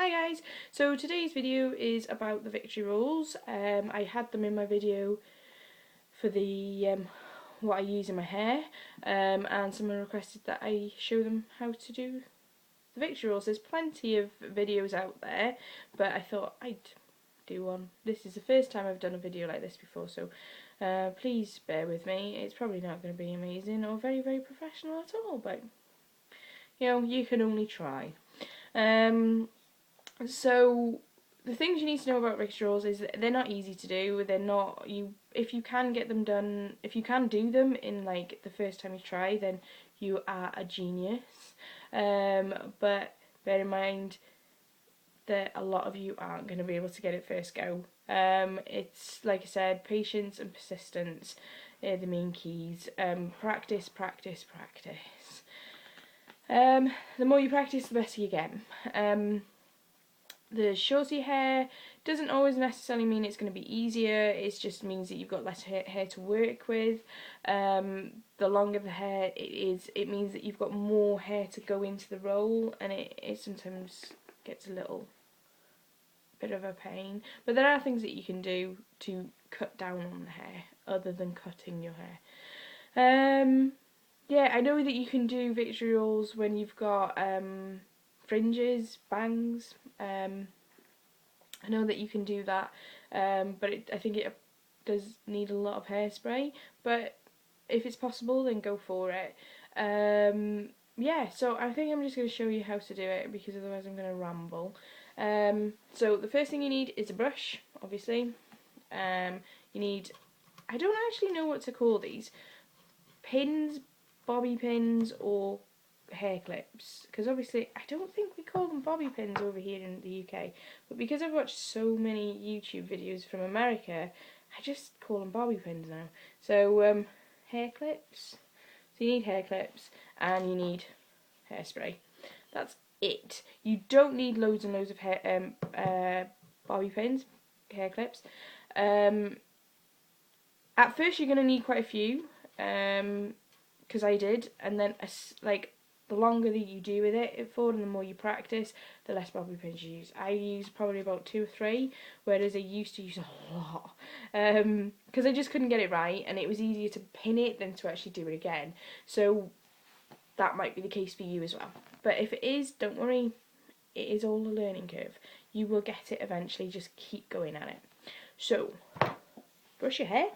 Hi guys, so today's video is about the victory rolls. I had them in my video for the what I use in my hair, and someone requested that I show them how to do the victory rolls. There's plenty of videos out there, but I thought I'd do one. This is the first time I've done a video like this before, so please bear with me. It's probably not going to be amazing or very professional at all, but you know, you can only try. So the things you need to know about victory rolls is that they're not easy to do. They're not if you can get them done, if you can do them in like the first time you try, then you are a genius. But bear in mind that a lot of you aren't going to be able to get it first go. It's like I said, patience and persistence are the main keys. Practice. The more you practice, the better you get. The shorter your hair doesn't always necessarily mean it's going to be easier. It just means that you've got less hair to work with. The longer the hair it means that you've got more hair to go into the roll, and it sometimes gets a little bit of a pain. But there are things that you can do to cut down on the hair other than cutting your hair. Yeah, I know that you can do victory rolls when you've got fringes, bangs. I know that you can do that, but I think it does need a lot of hairspray. But if it's possible, then go for it. Yeah, so I think I'm just going to show you how to do it, because otherwise I'm going to ramble. So the first thing you need is a brush, obviously. You need, I don't actually know what to call these, pins, bobby pins, or hair clips, because obviously I don't think we call them bobby pins over here in the UK, but because I've watched so many YouTube videos from America, I just call them bobby pins now. So hair clips, so you need hair clips and you need hairspray. That's it. You don't need loads and loads of bobby pins, hair clips. At first you're going to need quite a few, because I did, and then like the longer that you do with it for, and the more you practice, the less bobby pins you use. I use probably about 2 or 3, whereas I used to use a lot, because I just couldn't get it right, and it was easier to pin it than to actually do it again. So that might be the case for you as well. But if it is, don't worry, it is all a learning curve. You will get it eventually, just keep going at it. So, brush your hair.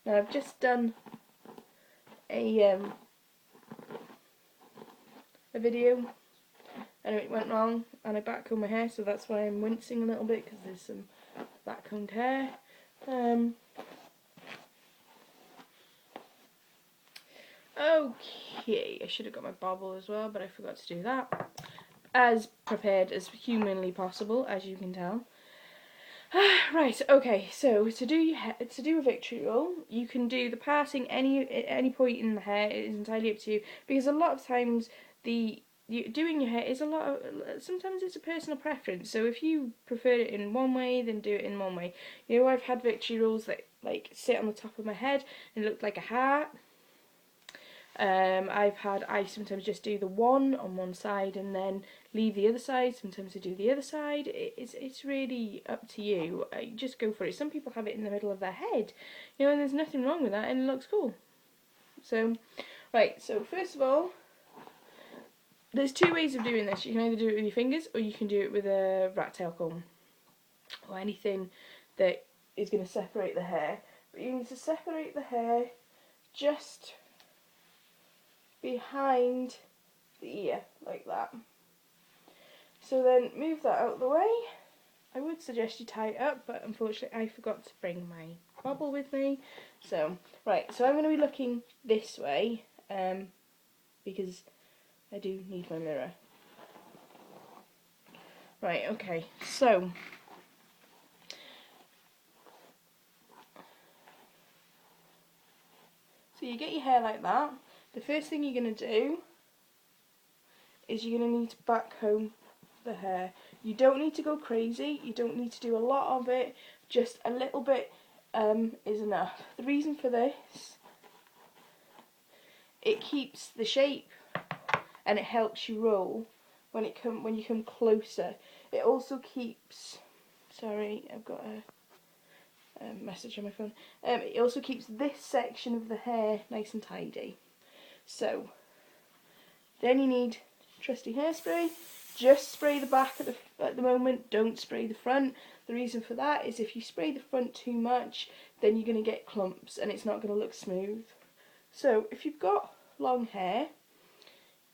Now I've just done a video, and it went wrong, and I backcombed my hair, so that's why I'm wincing a little bit, because there's some backcombed hair. Okay, I should have got my bobble as well, but I forgot to do that. As prepared as humanly possible, as you can tell. Right, okay, so to do a victory roll, you can do the parting at any point in the hair. It is entirely up to you, because a lot of times doing your hair is sometimes it's a personal preference. So if you prefer it in one way, then do it in one way. You know, I've had victory rolls that like sit on the top of my head and it looked like a heart. I sometimes just do the one on one side and then leave the other side. Sometimes I do the other side. It's really up to you. Just go for it. Some people have it in the middle of their head, you know, and there's nothing wrong with that, and it looks cool. So, right. So first of all, there's 2 ways of doing this. You can either do it with your fingers, or you can do it with a rat tail comb, or anything that is going to separate the hair. But you need to separate the hair just behind the ear, like that. So then move that out of the way. I would suggest you tie it up, but unfortunately I forgot to bring my bobble with me. So, right, so I'm going to be looking this way, because I do need my mirror. Right, okay, so you get your hair like that. The first thing you're going to do is you're going to need to backcomb the hair. You don't need to go crazy, you don't need to do a lot of it, just a little bit is enough. The reason for this, it keeps the shape and it helps you roll when you come closer. It also keeps, sorry, I've got a message on my phone. It also keeps this section of the hair nice and tidy. So then you need trusty hairspray. Just spray the back at the moment, don't spray the front. The reason for that is if you spray the front too much, then you're going to get clumps and it's not going to look smooth. So if you've got long hair,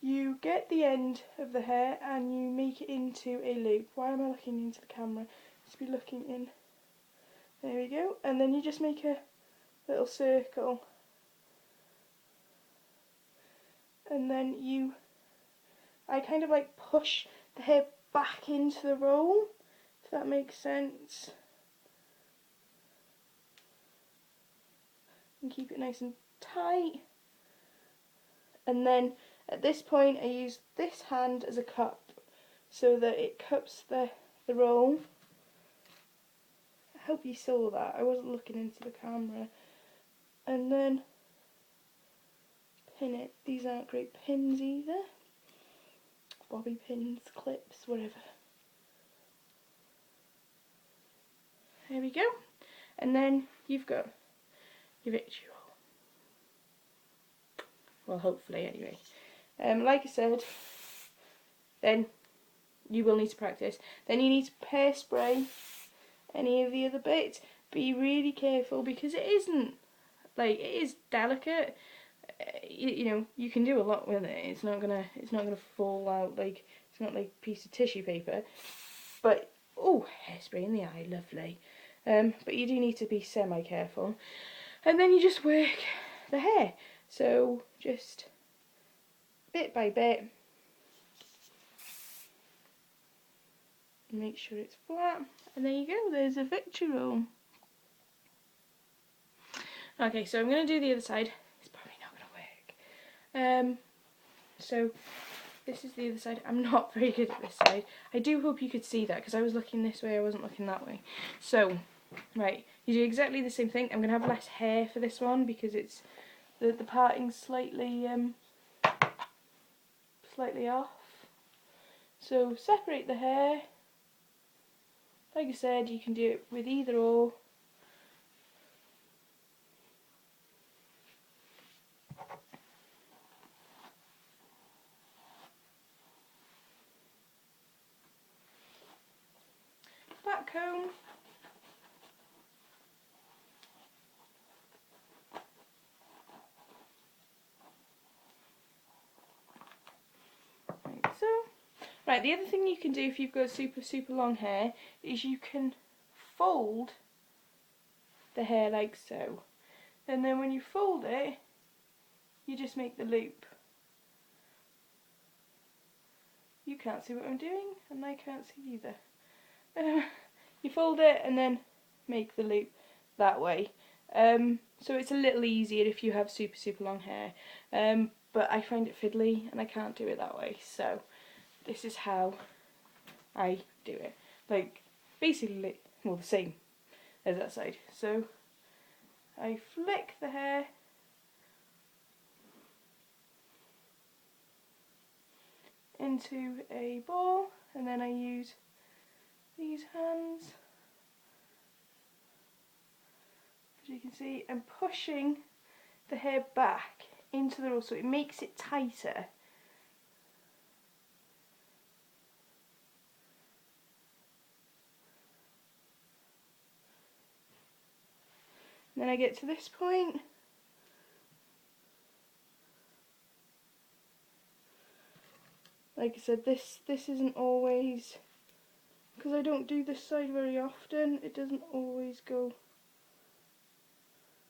you get the end of the hair and you make it into a loop. Why am I looking into the camera? Just be looking in. There we go. And then you just make a little circle. And then I kind of like push the hair back into the roll, if that makes sense. And keep it nice and tight. And then at this point I use this hand as a cup so that it cups the roll. I hope you saw that, I wasn't looking into the camera. And then pin it. These aren't great pins either. Bobby pins, clips, whatever. There we go. And then you've got your victory roll. Well, hopefully anyway. Like I said, then you will need to practice. Then you need to hairspray any of the other bits. Be really careful because it is delicate. You know, you can do a lot with it. It's not gonna fall out like, it's not like a piece of tissue paper. But oh, hairspray in the eye, lovely. But you do need to be semi careful. And then you just work the hair. So just bit by bit, make sure it's flat, and there you go, there's a victory roll. Okay, so I'm going to do the other side. It's probably not going to work. So this is the other side. I'm not very good at this side. I do hope you could see that because I was looking this way, I wasn't looking that way. So, right, you do exactly the same thing. I'm going to have less hair for this one because it's the parting's slightly off. So separate the hair. Like I said, you can do it with either or. Back comb. Like so. Right, the other thing you can do if you've got super long hair is you can fold the hair like so. And then when you fold it, you just make the loop. You can't see what I'm doing, and I can't see either. You fold it and then make the loop that way. So it's a little easier if you have super long hair. But I find it fiddly and I can't do it that way. So this is how I do it. Like, basically, well, the same as that side. So I flick the hair into a ball, and then I use these hands, as you can see, and pushing the hair back into the roll so it makes it tighter. And then I get to this point, like I said, this isn't always, because I don't do this side very often, it doesn't always go.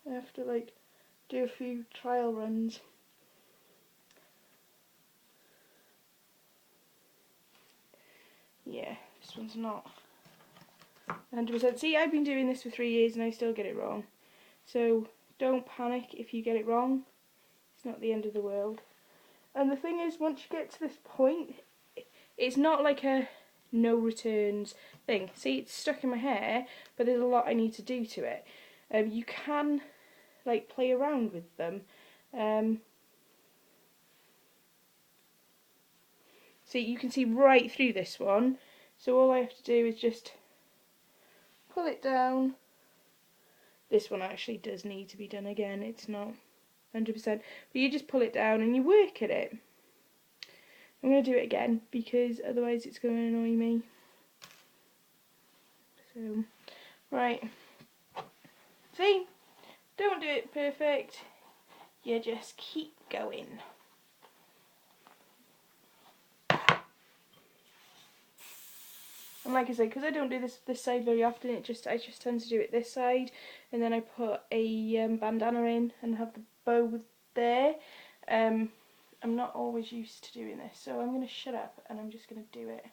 I have to like do a few trial runs. Yeah, this one's not 100%. See, I've been doing this for 3 years and I still get it wrong. So don't panic if you get it wrong. It's not the end of the world. And the thing is, once you get to this point, it's not like a no returns thing. See, it's stuck in my hair, but there's a lot I need to do to it. You can like play around with them. So See, you can see right through this one. So all I have to do is just pull it down. This one actually does need to be done again. It's not 100%. But you just pull it down and you work at it. I'm going to do it again because otherwise it's going to annoy me. So, right. See? Don't do it perfect. You just keep going. And like I said, because I don't do this side very often, I just tend to do it this side, and then I put a bandana in and have the bow there. I'm not always used to doing this, so I'm going to shut up and I'm just going to do it.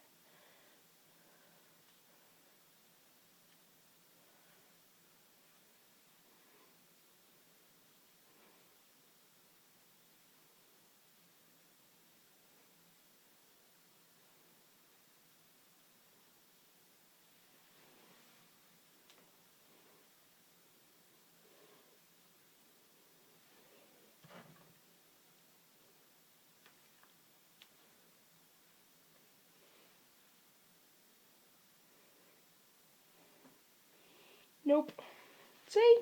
Nope. See?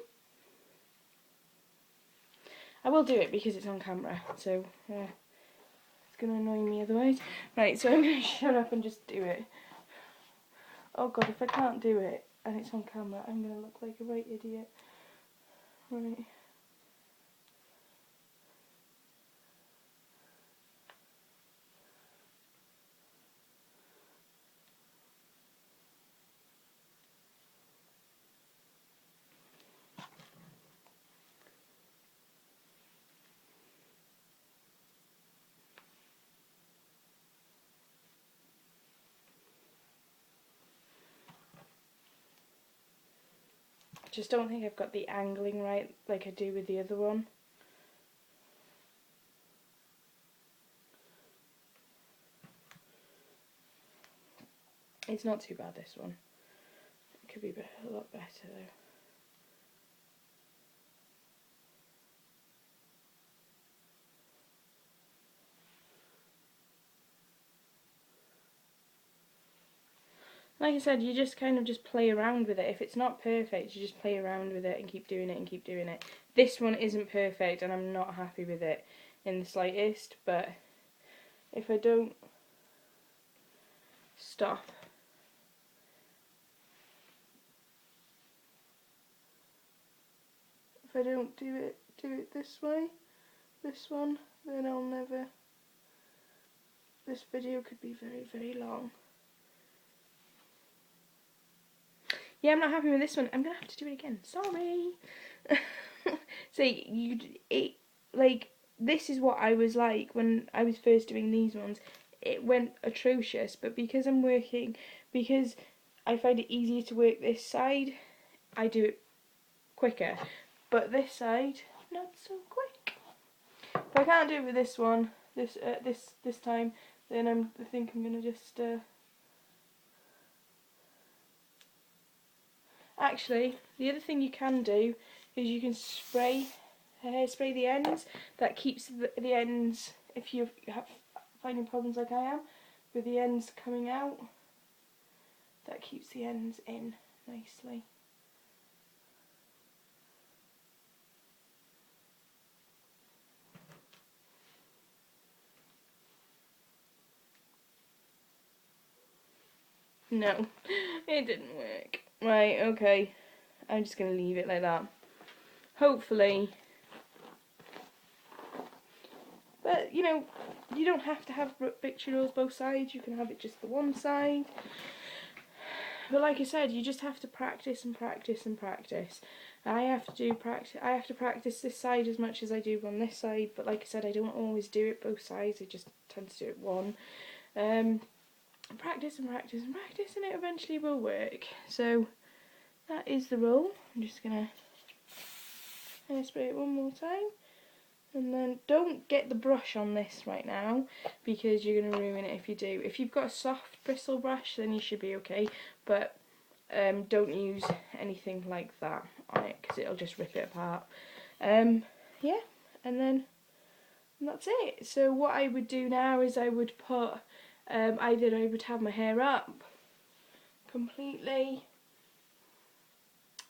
I will do it because it's on camera, so it's going to annoy me otherwise. Right, so I'm going to shut up and just do it. Oh god, if I can't do it and it's on camera, I'm going to look like a right idiot. Right. Just don't think I've got the angling right like I do with the other one. It's not too bad, this one. It could be a lot better though. Like I said, you just kind of just play around with it. If it's not perfect, you just play around with it and keep doing it and keep doing it. This one isn't perfect and I'm not happy with it in the slightest, but if I don't stop, if I don't do it this way, this one, then I'll never, this video could be very, very long. Yeah, I'm not happy with this one. I'm going to have to do it again. Sorry. See, like, this is what I was like when I was first doing these ones. It went atrocious, but because because I find it easier to work this side, I do it quicker. But this side, not so quick. If I can't do it with this one, this time, then I think I'm going to just... Actually, the other thing you can do is you can hairspray the ends. That keeps the ends, if you're finding problems like I am, with the ends coming out, that keeps the ends in nicely. No, it didn't work. Right, okay. I'm just going to leave it like that. Hopefully. But, you know, you don't have to have picture rolls both sides. You can have it just the one side. But like I said, you just have to practice and practice and practice. I have to practice this side as much as I do on this side. But like I said, I don't always do it both sides. I just tend to do it one. Practice and practice and practice, and it eventually will work. So that is the rule. I'm just gonna hairspray it one more time, and then don't get the brush on this right now because you're gonna ruin it if you do. If you've got a soft bristle brush, then you should be okay, but don't use anything like that on it because it'll just rip it apart. Yeah, and then that's it. So what I would do now is I would put either I would have my hair up completely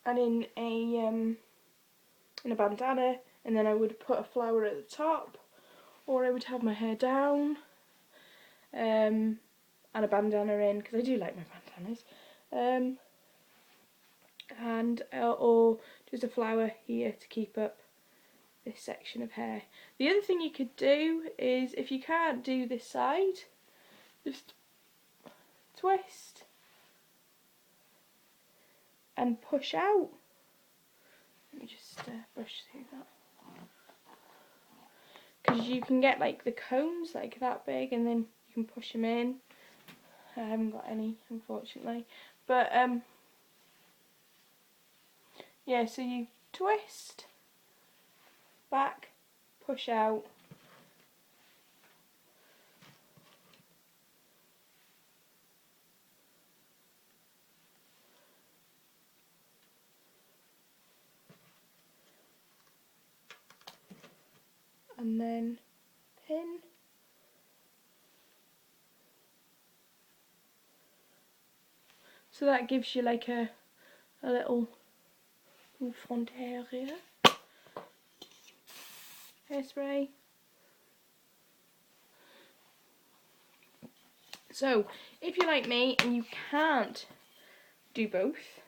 and in a bandana, and then I would put a flower at the top, or I would have my hair down and a bandana in, because I do like my bandanas, and or just a flower here to keep up this section of hair. The other thing you could do is, if you can't do this side, just twist and push out. Let me just brush through that, because you can get like the combs like that big, and then you can push them in. I haven't got any, unfortunately, but yeah, so you twist, back, push out, and then pin. So that gives you like a little front area. Hairspray. So, if you're like me and you can't do both,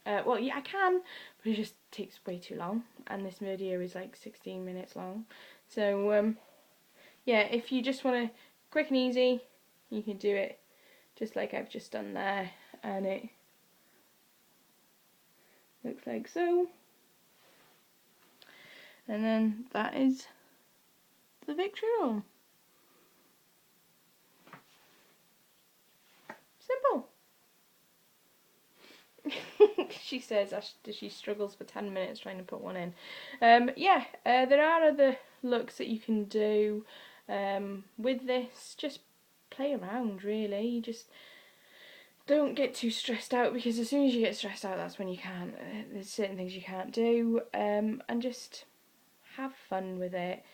well, yeah, I can, but it just takes way too long, and this video is like 16 minutes long. So, yeah, if you just want to quick and easy, you can do it just like I've just done there, and it looks like so. And then that is the victory roll. Simple. She says as she struggles for 10 minutes trying to put one in. Yeah, there are other looks that you can do with this. Just play around, really. Just don't get too stressed out, because as soon as you get stressed out, that's when you can't. There's certain things you can't do, and just have fun with it.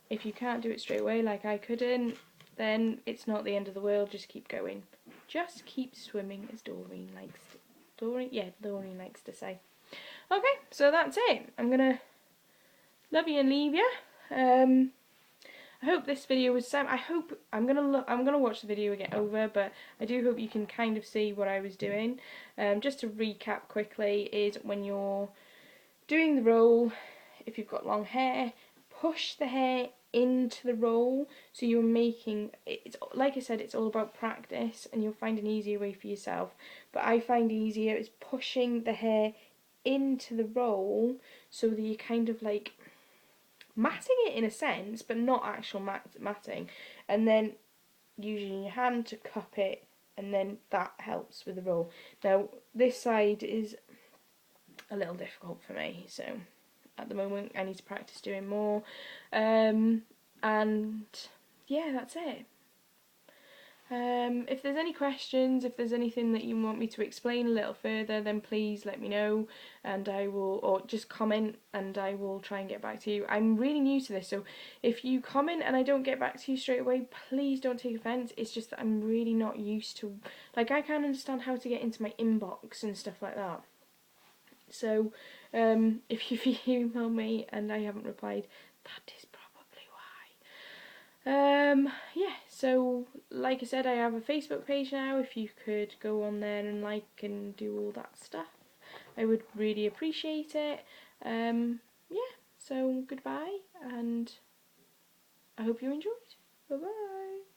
If you can't do it straight away, like I couldn't, then it's not the end of the world. Just keep going. Just keep swimming, as Doreen likes to say. Okay, so that's it. I'm gonna love you and leave you. I hope this video was I'm gonna watch the video again over, but I do hope you can kind of see what I was doing. Just to recap quickly, is when you're doing the roll, if you've got long hair, push the hair into the roll, so you're making it's, like I said, it's all about practice, and you'll find an easier way for yourself, but I find easier is pushing the hair into the roll, so that you're kind of like matting it in a sense, but not actual matting, and then using your hand to cup it, and then that helps with the roll. Now this side is a little difficult for me, so at the moment I need to practice doing more, and yeah, that's it. If there's any questions, if there's anything that you want me to explain a little further, then please let me know, and I will, or just comment and I will try and get back to you. I'm really new to this, so if you comment and I don't get back to you straight away, please don't take offence. It's just that I'm really not used to, like, I can't understand how to get into my inbox and stuff like that. So if you've emailed me and I haven't replied, that is probably why. Yeah, so like I said, I have a Facebook page now. If you could go on there and like and do all that stuff, I would really appreciate it. Yeah, so goodbye, and I hope you enjoyed. Bye bye.